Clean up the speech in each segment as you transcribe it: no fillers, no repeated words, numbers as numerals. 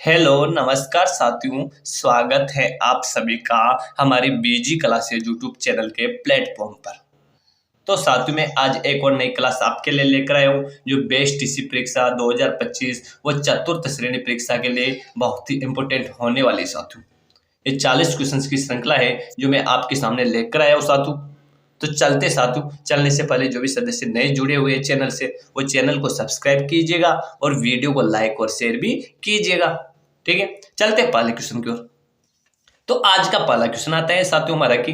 Hello नमस्कार साथियों, स्वागत है आप सभी का हमारे बीजी क्लासेज यूट्यूब चैनल के प्लेटफॉर्म पर। तो साथियों में आज एक और नई क्लास आपके लिए लेकर आया हूँ जो बेस्ट टीसी परीक्षा 2025 व चतुर्थ श्रेणी परीक्षा के लिए बहुत ही इंपोर्टेंट होने वाली साथियों। ये 40 क्वेश्चंस की श्रृंखला है जो मैं आपके सामने लेकर आया हूँ साथियों। तो चलते साथियों, चलने से पहले जो भी सदस्य नए जुड़े हुए हैं चैनल से वो चैनल को सब्सक्राइब कीजिएगा और वीडियो को लाइक और शेयर भी कीजिएगा। ठीक है, चलते हैं पहले क्वेश्चन की ओर। तो आज का पहला क्वेश्चन आता है साथियों हमारा कि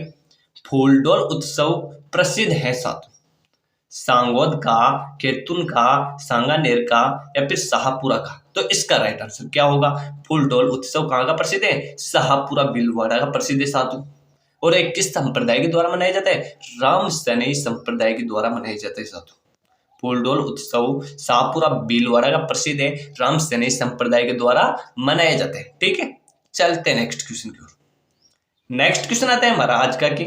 फूलडोल उत्सव प्रसिद्ध है साथियों सांगोद का, केतुन का, सांगानेर का या फिर शाहपुरा का। तो इसका राइट आंसर क्या होगा? फूलडोल उत्सव कहाँ का प्रसिद्ध है? शाहपुरा भीलवाड़ा का प्रसिद्ध है साथियों। और एक किस संप्रदाय के द्वारा मनाया जाता है? राम सैनी संप्रदाय के द्वारा मनाया जाता है साथियों। फूलडोल उत्सव शाहपुरा भीलवाड़ा का प्रसिद्ध है, राम सैनी संप्रदाय के द्वारा मनाया जाता है। ठीक है, चलते हैं नेक्स्ट क्वेश्चन की ओर। नेक्स्ट क्वेश्चन आता है हमारा आज का कि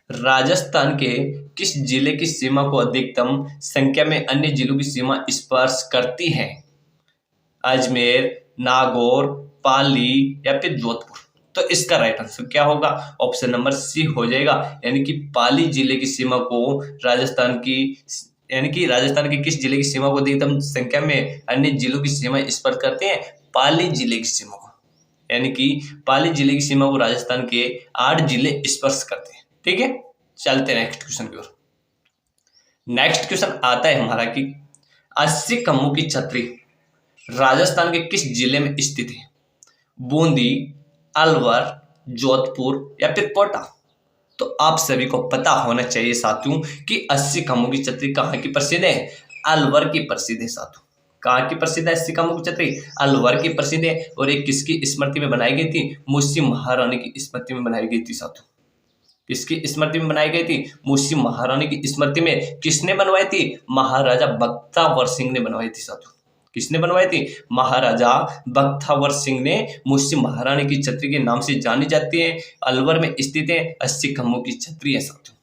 राजस्थान के किस जिले की सीमा को अधिकतम संख्या में अन्य जिलों की सीमा स्पर्श करती है? अजमेर, नागौर, पाली या फिर जोधपुर। तो इसका राइट आंसर क्या होगा? ऑप्शन नंबर सी हो जाएगा, यानी कि पाली जिले की सीमा को राजस्थान की किस जिले की सीमा को अधिकतम संख्या में अन्य जिलों की सीमा स्पर्श करते हैं? पाली जिले की सीमा को, यानी कि पाली जिले की सीमा को राजस्थान के 8 जिले स्पर्श करते हैं। ठीक है, चलते हैं नेक्स्ट क्वेश्चन की ओर। नेक्स्ट क्वेश्चन आता है हमारा कि 80 कम्मों की छतरी राजस्थान के किस जिले में स्थित है? बूंदी, अलवर, जोधपुर या फिर कोटा। तो आप सभी को पता होना चाहिए साथियों कि 80 कम्मों की छतरी कहाँ की प्रसिद्ध है? अलवर की प्रसिद्ध है साथियों। कहाँ की प्रसिद्ध है 80 कम्मों की छतरी? अलवर की प्रसिद्ध है। और एक किसकी स्मृति में बनाई गई थी? मुंशी महारानी की स्मृति में बनाई गई थी साथियों। किसकी स्मृति में बनाई गई थी? मुंशी महारानी की स्मृति में। किसने बनवाई थी? महाराजा बख्तावर सिंह ने बनवाई थी साथियों। किसने बनवाई थी? महाराजा बख्तावर सिंह ने मुंशी महारानी की छतरी के नाम से जानी जाती है। अलवर में स्थित है, 80 कम्मों की छतरी है साथियों।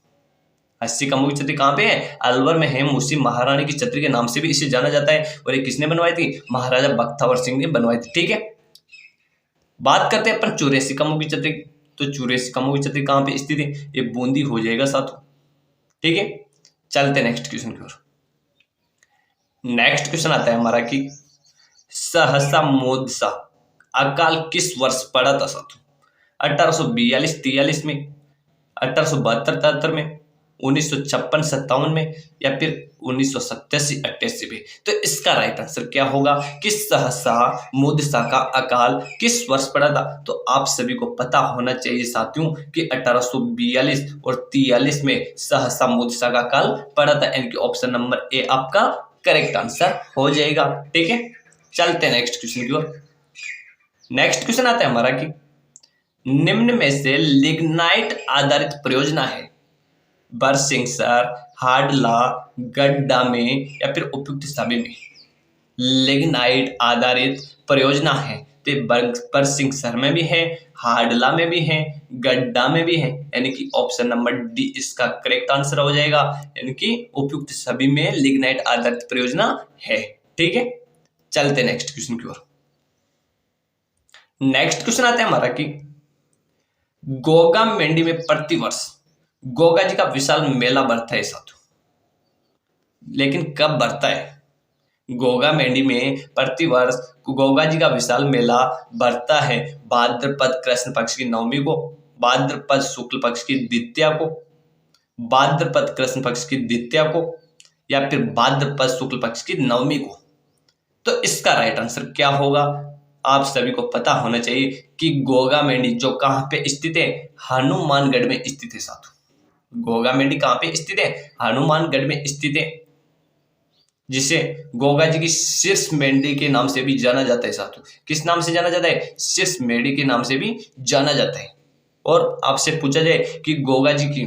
80 कम्मों की छतरी कहाँ पे है? अलवर में है। मुंशी महारानी की छतरी के नाम से भी इसे जाना जाता है। और ये किसने बनवाई थी? महाराजा बख्तावर सिंह ने बनवाई थी। ठीक है, बात करते हैं अपन 84 कम्मों की छतरी। तो 84 कम्मों की छतरी कहाँ पे स्थित है? ये बूंदी हो जाएगा साथियों। ठीक है, चलते नेक्स्ट क्वेश्चन की ओर। नेक्स्ट क्वेश्चन आता है हमारा कि सहसा मोदसा अकाल किस वर्ष पड़ा था साथियों? 1842-43 में, 1872-73 में, 1956-57 में या फिर 1987-88 में। तो इसका राइट आंसर क्या होगा कि सहसा मोदसा का अकाल किस वर्ष पड़ा था? तो आप सभी को पता होना चाहिए साथियों कि 1842 और 43 में सहसा मोदसा का अकाल पड़ा था, यानी कि ऑप्शन नंबर ए आपका करेक्ट आंसर हो जाएगा। ठीक है, चलते हैं नेक्स्ट क्वेश्चन की ओर। नेक्स्ट क्वेश्चन आता है हमारा कि निम्न में से लिग्नाइट आधारित परियोजना है बरसिंगसर, हाडला, गड्ढा में या फिर उपयुक्त सभी में। लिग्नाइट आधारित परियोजना है तो बरसिंगसर में भी है, हाडला में भी है, गड्ढा में भी है, यानी कि ऑप्शन नंबर डी इसका करेक्ट आंसर हो जाएगा, यानी कि उपयुक्त सभी में लिग्नाइट आधारित परियोजना है। ठीक है, चलते नेक्स्ट क्वेश्चन की ओर। नेक्स्ट क्वेश्चन आता है हमारा कि गोगा मेंढी में प्रतिवर्ष गोगा जी का विशाल मेला बढ़ता है साथियों, लेकिन कब बढ़ता है? गोगा मेंढी में प्रतिवर्ष गोगा जी का विशाल मेला बढ़ता है भाद्रपद कृष्ण पक्ष की नवमी को, भाद्रपद शुक्ल पक्ष की द्वितीया को, भाद्रपद कृष्ण पक्ष की द्वितीया को या फिर भाद्रपद शुक्ल पक्ष की नवमी को। तो इसका राइट आंसर क्या होगा? आप सभी को पता होना चाहिए कि गोगा मेंढी जो कहाँ पे स्थित है? हनुमानगढ़ में स्थित है साथियों। गोगा मेंढी कहाँ पे स्थित है? हनुमानगढ़ में स्थित है, जिसे गोगा जी की शीर्ष मेंढी के नाम से भी जाना जाता है साथियों। किस नाम से जाना जाता है? शीर्ष मेंढी के नाम से भी जाना जाता है। और आपसे पूछा जाए कि गोगा जी की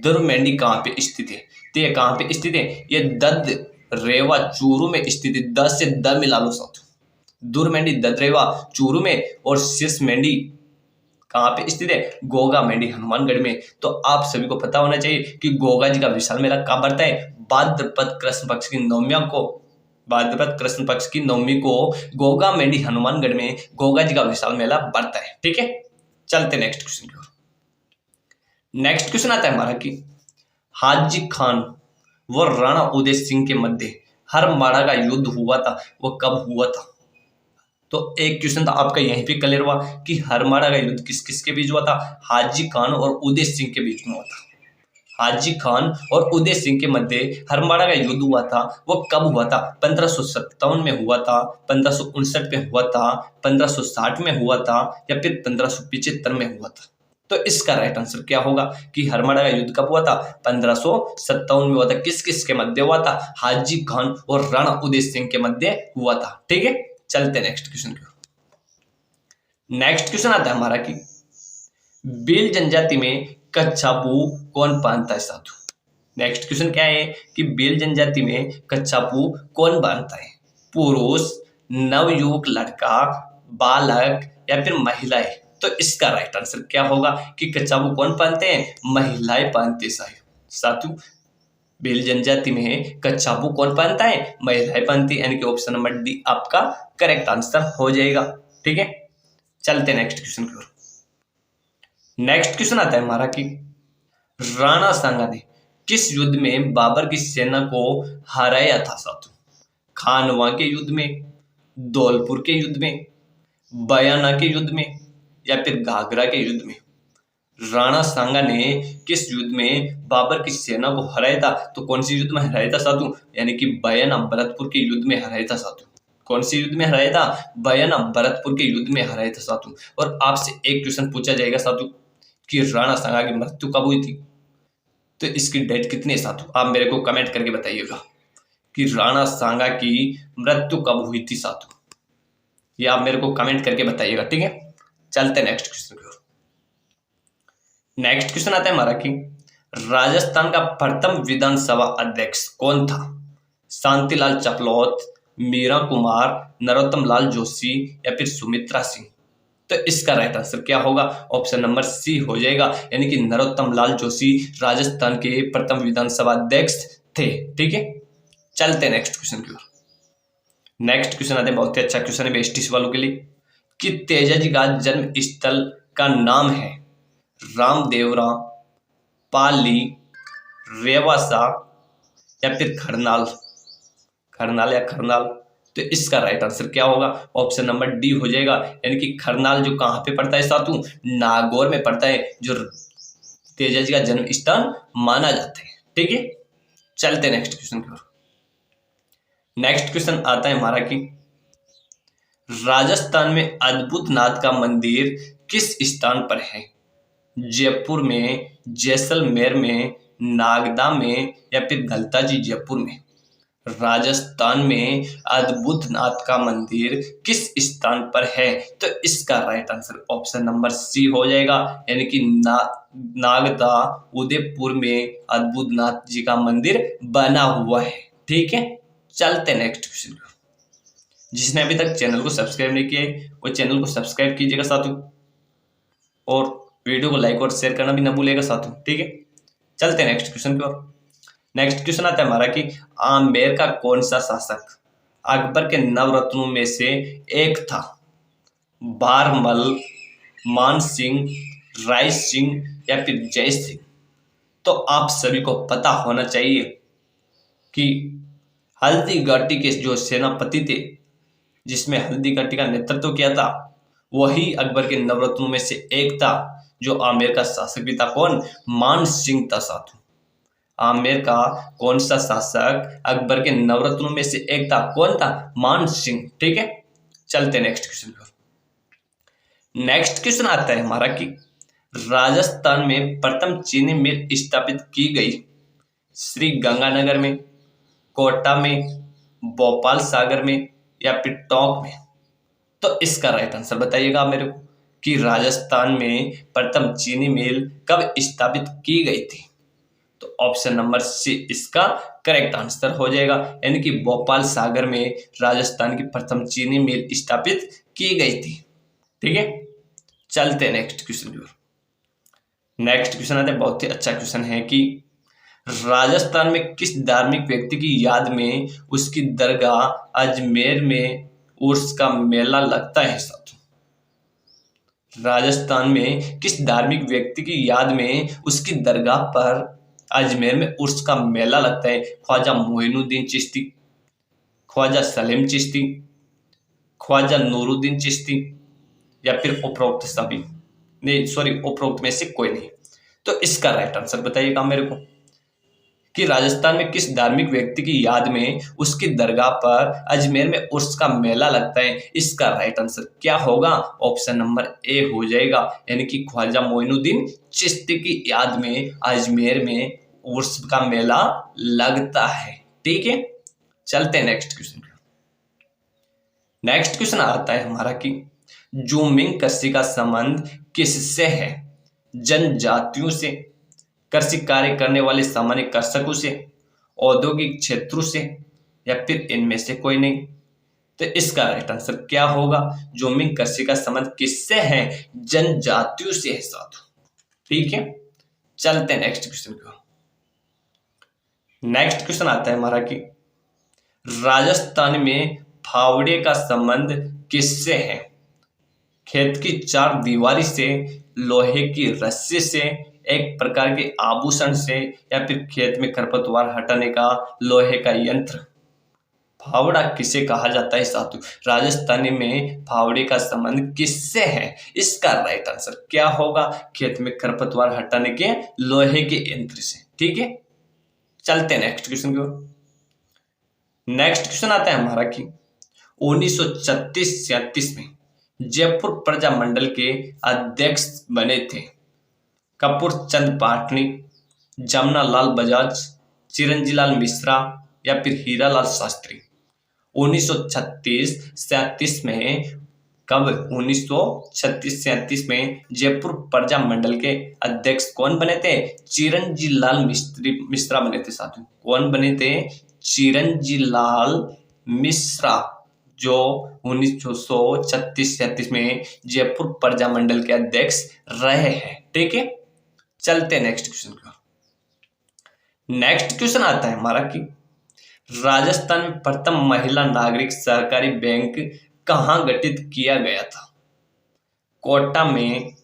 दुर् मेंढी कहाँ पे स्थित है, तो ये कहाँ पे स्थित है? ये दद रेवा चूरू में स्थित है। 10 से द मिला लो साथियों। दुर् मेंढी ददरेवा चूरू में और शीर्ष मेंढी कहाँ पे स्थित है? गोगा मेंढी हनुमानगढ़ में। तो आप सभी को पता होना चाहिए कि गोगा जी का विशाल मेला कब बढ़ता है? भाद्रपद कृष्ण पक्ष की नवमिया को भाद्रपद कृष्ण पक्ष की नवमी को गोगा मेंढी हनुमानगढ़ में गोगा जी का विशाल मेला बढ़ता है। ठीक है, चलते नेक्स्ट क्वेश्चन की ओर। नेक्स्ट क्वेश्चन आता है हमारा कि हाजी खान व राणा उदय सिंह के मध्य हरमाड़ा का युद्ध हुआ था, वो कब हुआ था? तो एक क्वेश्चन था आपका यहीं पे क्लियर हुआ कि हरमाड़ा का युद्ध किस किस के बीच हुआ था? हाजी खान और उदय सिंह के बीच में हुआ था। हाजी खान और उदय सिंह के मध्य हरमाड़ा का युद्ध हुआ था, वो कब हुआ था? 1557 में हुआ था, 1559 में हुआ था, 1560 में हुआ था, या फिर 1575 में हुआ था? तो इसका राइट आंसर क्या होगा कि हरमाड़ा का युद्ध कब हुआ था? 1557 में हुआ था। किस किस के मध्य हुआ था? हाजी खान और राणा उदय सिंह के मध्य हुआ था। ठीक है, चलते नेक्स्ट क्वेश्चन की ओर। नेक्स्ट क्वेश्चन आता है हमारा कि भील जनजाति में कच्छापू कौन बांधता है साधु? नेक्स्ट क्वेश्चन क्या है कि भील जनजाति में कच्छापू कौन बांधता है? पुरुष, नवयुवक लड़का, बालक या फिर महिलाएं? तो इसका राइट आंसर क्या होगा कि कच्छापू कौन पहनते हैं? महिलाएं पहनते साधु। भील जनजाति में कच्छापू कौन पहनता है? महिलाएं पहनती है, यानी कि ऑप्शन नंबर डी आपका करेक्ट आंसर हो जाएगा। ठीक है, चलते नेक्स्ट क्वेश्चन की ओर। नेक्स्ट क्वेश्चन आता है हमारा कि राणा सांगा ने किस युद्ध में बाबर की सेना को हराया था साधु? खानवा के युद्ध में, धौलपुर के युद्ध में, बयाना के युद्ध में या फिर घाघरा के युद्ध में? राणा सांगा ने किस युद्ध में बाबर की सेना को हराया था? तो कौन सी युद्ध में हराया था साधु? यानी कि बयाना भरतपुर के युद्ध में हराया था साधु। कौन सी युद्ध में हराया था? बयाना भरतपुर के युद्ध में हराया था साधु। और आपसे एक क्वेश्चन पूछा जाएगा साधु कि राणा सांगा की मृत्यु कब हुई थी, तो इसकी डेट कितनी है साधु? आप मेरे को कमेंट करके बताइएगा कि राणा सांगा की मृत्यु कब हुई थी साधु, ये आप मेरे को कमेंट करके बताइएगा। ठीक है, चलते नेक्स्ट क्वेश्चन की ओर। नेक्स्ट क्वेश्चन आता है हमारा कि राजस्थान का प्रथम विधानसभा अध्यक्ष कौन था? शांतिलाल चपलोत, मीरा कुमार, नरोत्तम लाल जोशी या फिर सुमित्रा सिंह? तो इसका राइट आंसर क्या होगा? ऑप्शन नंबर सी हो जाएगा, यानी कि नरोत्तम लाल जोशी राजस्थान के प्रथम विधानसभा अध्यक्ष थे। ठीक है, चलते नेक्स्ट क्वेश्चन की ओर। नेक्स्ट क्वेश्चन आते हैं, बहुत ही अच्छा क्वेश्चन है बेस्टिस वालों के लिए कि तेजाजी का जन्म स्थल का नाम है रामदेवरा, पाली, रेवासा या फिर खरनाल या खरनाल? तो इसका राइट आंसर क्या होगा? ऑप्शन नंबर डी हो जाएगा, यानी कि खरनाल जो कहां पे पड़ता है साधु? नागौर में पड़ता है, जो तेजाजी का जन्म स्थान माना जाता है। ठीक है, चलते नेक्स्ट क्वेश्चन की ओर। नेक्स्ट क्वेश्चन आता है हमारा कि राजस्थान में अद्भुत नाथ का मंदिर किस स्थान पर है? जयपुर में, जैसलमेर में, नागदा में या फिर गलताजी जयपुर में? राजस्थान में अद्भुत नाथ का मंदिर किस स्थान पर है? तो इसका right answer option number C हो जाएगा, यानी कि नागदा उदयपुर में अद्भुत नाथ जी का मंदिर बना हुआ है। ठीक है, चलते नेक्स्ट क्वेश्चन को। जिसने अभी तक चैनल को सब्सक्राइब नहीं किया है वो चैनल को सब्सक्राइब कीजिएगा साथियों, और वीडियो को लाइक और शेयर करना भी ना भूलिएगा साथियों। ठीक है, चलते हैं नेक्स्ट क्वेश्चन की ओर। नेक्स्ट क्वेश्चन आता है हमारा कि आमेर का कौन सा शासक अकबर के नवरत्नों में से एक था? बारमल, मान सिंह, राय सिंह या फिर जय सिंह? तो आप सभी को पता होना चाहिए कि हल्दी घाटी के जो सेनापति थे, जिसमें हल्दी घाटी का नेतृत्व किया था, वही अकबर के नवरत्नों में से एक था। जो आमेर का शासक भी था कौन? मान सिंह था साथियों। आमेर का कौन सा शासक अकबर के नवरत्नों में से एक था? कौन था? मान सिंह। ठीक है, चलते नेक्स्ट क्वेश्चन पर। नेक्स्ट क्वेश्चन आता है हमारा कि राजस्थान में प्रथम चीनी मिल स्थापित की गई श्री गंगानगर में, कोटा में, भोपाल सागर में या फिर टोंक में? तो इसका राइट आंसर बताइएगा आप मेरे को कि राजस्थान में प्रथम चीनी मिल कब स्थापित की गई थी? तो ऑप्शन नंबर सी इसका करेक्ट आंसर हो जाएगा, यानी कि भोपाल सागर में राजस्थान की प्रथम चीनी मिल स्थापित की गई थी। ठीक है, चलते नेक्स्ट क्वेश्चन की ओर। नेक्स्ट क्वेश्चन आता है, बहुत ही अच्छा क्वेश्चन है कि राजस्थान में किस धार्मिक व्यक्ति की याद में उसकी दरगाह अजमेर में उर्स का मेला लगता है साथियों? राजस्थान में किस धार्मिक व्यक्ति की याद में उसकी दरगाह पर अजमेर में उर्स का मेला लगता है? ख्वाजा मोइनुद्दीन चिश्ती, ख्वाजा सलीम चिश्ती, ख्वाजा नूरुद्दीन चिश्ती, या फिर उपरोक्त सभी? नहीं सॉरी, उपरोक्त में से कोई नहीं। तो इसका राइट आंसर बताइएगा मेरे को कि राजस्थान में किस धार्मिक व्यक्ति की याद में उसकी दरगाह पर अजमेर में उर्स का मेला लगता है? इसका राइट आंसर क्या होगा? ऑप्शन नंबर ए हो जाएगा, यानी कि ख्वाजा मोइनुद्दीन चिश्ती की याद में अजमेर में उर्स का मेला लगता है। ठीक है, चलते हैं नेक्स्ट क्वेश्चन। नेक्स्ट क्वेश्चन आता है हमारा कि जूमिंग कृषि का संबंध किससे है? जनजातियों से, कृषि कार्य करने वाले सामान्य कृषकों से, औद्योगिक क्षेत्रों से, या फिर इनमें से कोई नहीं? तो इसका राइट आंसर क्या होगा? जूमिंग कृषि का संबंध किससे है? जनजातियों से है साथियों। ठीक है, चलते हैं नेक्स्ट क्वेश्चन को। नेक्स्ट क्वेश्चन आता है हमारा कि राजस्थान में फावड़े का संबंध किससे है? खेत की चार दीवारी से, लोहे की रस्सी से, एक प्रकार के आभूषण से, या फिर खेत में खरपतवार हटाने का लोहे का यंत्र? फावड़ा किसे कहा जाता है साथियों? राजस्थानी में फावड़े का संबंध किससे है? इसका राइट आंसर क्या होगा? खेत में खरपतवार हटाने के लोहे के यंत्र से। ठीक है, चलते हैं नेक्स्ट क्वेश्चन की ओर। नेक्स्ट क्वेश्चन आता है हमारा कि 1936-37 में जयपुर प्रजा मंडल के अध्यक्ष बने थे कपूर चंद पाटनी, जमनालाल बजाज, चिरंजीलाल मिश्रा, या फिर हीरालाल शास्त्री? 1936-37 में कब? 1936-37 में जयपुर प्रजा मंडल के अध्यक्ष कौन बने थे? चिरंजीलाल मिश्रा बने थे साथियों। कौन बने थे? चिरंजीलाल मिश्रा, जो 1936-37 में जयपुर प्रजा मंडल के अध्यक्ष रहे हैं। ठीक है, चलते नेक्स्ट क्वेश्चन का। नेक्स्ट क्वेश्चन आता है हमारा कि राजस्थान में प्रथम महिला नागरिक सहकारी बैंक कहाँ गठित किया गया था? कोटा में,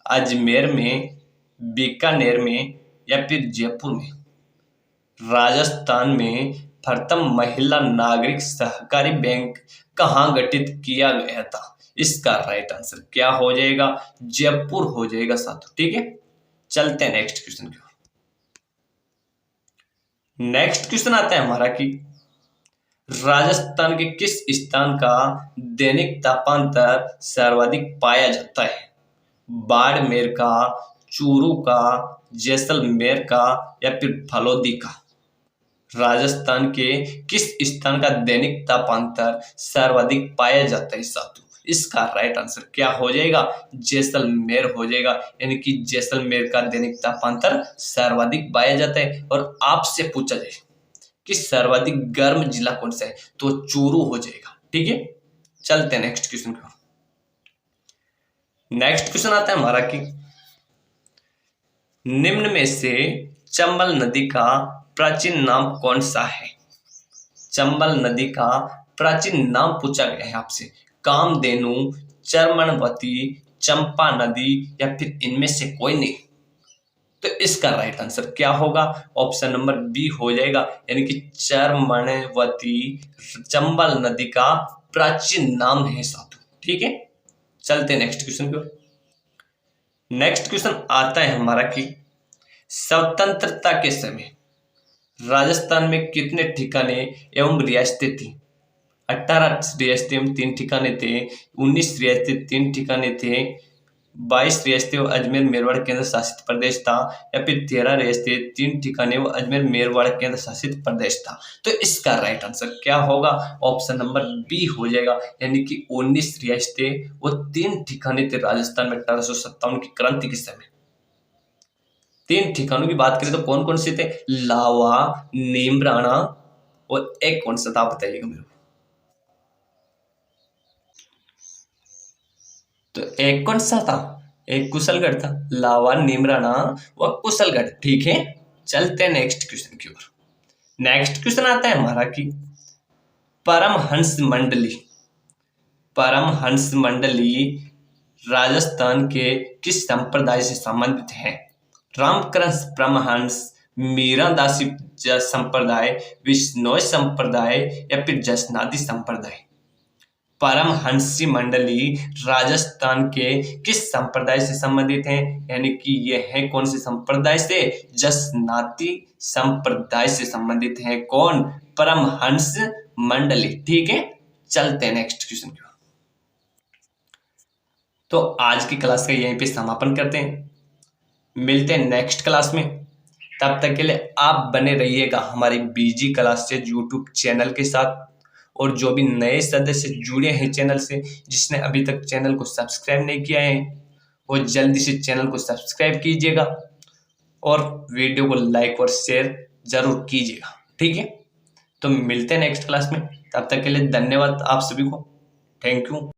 अजमेर में, बीकानेर में, या फिर जयपुर में? राजस्थान में प्रथम महिला नागरिक सहकारी बैंक कहाँ गठित किया गया था? इसका राइट आंसर क्या हो जाएगा? जयपुर हो जाएगा साथियों। ठीक है, चलते हैं नेक्स्ट क्वेश्चन की। नेक्स्ट क्वेश्चन आता है हमारा कि राजस्थान के किस स्थान का दैनिक तापांतर सर्वाधिक पाया जाता है? बाड़मेर का, चूरू का, जैसलमेर का, या फिर फलोदी का? राजस्थान के किस स्थान का दैनिक तापांतर सर्वाधिक पाया जाता है साथियों? इसका राइट आंसर क्या हो जाएगा? जैसलमेर हो जाएगा, यानी कि जैसलमेर का दैनिक तापांतर सर्वाधिक पाया जाता है। और आपसे पूछा जाए कि सर्वाधिक गर्म जिला कौन सा है, तो चूरू हो जाएगा। ठीक है, चलते हैं नेक्स्ट क्वेश्चन को। नेक्स्ट क्वेश्चन आता है हमारा कि निम्न में से चंबल नदी का प्राचीन नाम कौन सा है? चंबल नदी का प्राचीन नाम पूछा गया है आपसे। कामधेनु, चर्मणवती, चंपा नदी, या फिर इनमें से कोई नहीं? तो इसका राइट आंसर क्या होगा? ऑप्शन नंबर बी हो जाएगा, यानी कि चर्मणवती चंबल नदी का प्राचीन नाम है साथियों। ठीक है, चलते नेक्स्ट क्वेश्चन को। नेक्स्ट क्वेश्चन आता है हमारा कि स्वतंत्रता के समय राजस्थान में कितने ठिकाने एवं रियासतें थी? 18 रियासतें एवं 3 ठिकाने थे, 19 रियासतें 3 ठिकाने थे, 22 रियासतें व अजमेर मेरवाड़ केंद्र शासित प्रदेश था, या फिर 13 रियासतें 3 ठिकाने व अजमेर मेरवाड़ केंद्र शासित प्रदेश था? तो इसका राइट आंसर क्या होगा? ऑप्शन नंबर बी हो जाएगा, यानी कि 19 रियासतें व 3 ठिकाने थे राजस्थान में 1857 की क्रांति के समय। 3 ठिकानों की बात करें तो कौन कौन से थे? लावा, नीमराणा, और एक कौन सा था आप बताइएगा मेरे को। तो एक कौन सा था? एक कुशलगढ़ था। लावा, नीमराणा व कुशलगढ़। ठीक है, चलते हैं नेक्स्ट क्वेश्चन की ओर। नेक्स्ट क्वेश्चन आता है हमारा कि परमहंस मंडली राजस्थान के किस संप्रदाय से संबंधित है? रामकृष्ण परमहंस, मीरादासी संप्रदाय, विश्नोई संप्रदाय या फिर जसनादी संप्रदाय? परमहंसी मंडली राजस्थान के किस संप्रदाय से संबंधित है? यानी कि ये है कौन से संप्रदाय से? जसनाती संप्रदाय से संबंधित है। कौन? परमहंस मंडली। ठीक है, चलते हैं नेक्स्ट क्वेश्चन की। तो आज की क्लास का यहीं पे समापन करते हैं, मिलते हैं नेक्स्ट क्लास में। तब तक के लिए आप बने रहिएगा हमारी बीजी क्लासेज यूट्यूब चैनल के साथ। और जो भी नए सदस्य जुड़े हैं चैनल से, जिसने अभी तक चैनल को सब्सक्राइब नहीं किया है, वो जल्दी से चैनल को सब्सक्राइब कीजिएगा और वीडियो को लाइक और शेयर जरूर कीजिएगा। ठीक है, तो मिलते हैं नेक्स्ट क्लास में। तब तक के लिए धन्यवाद आप सभी को। Thank you.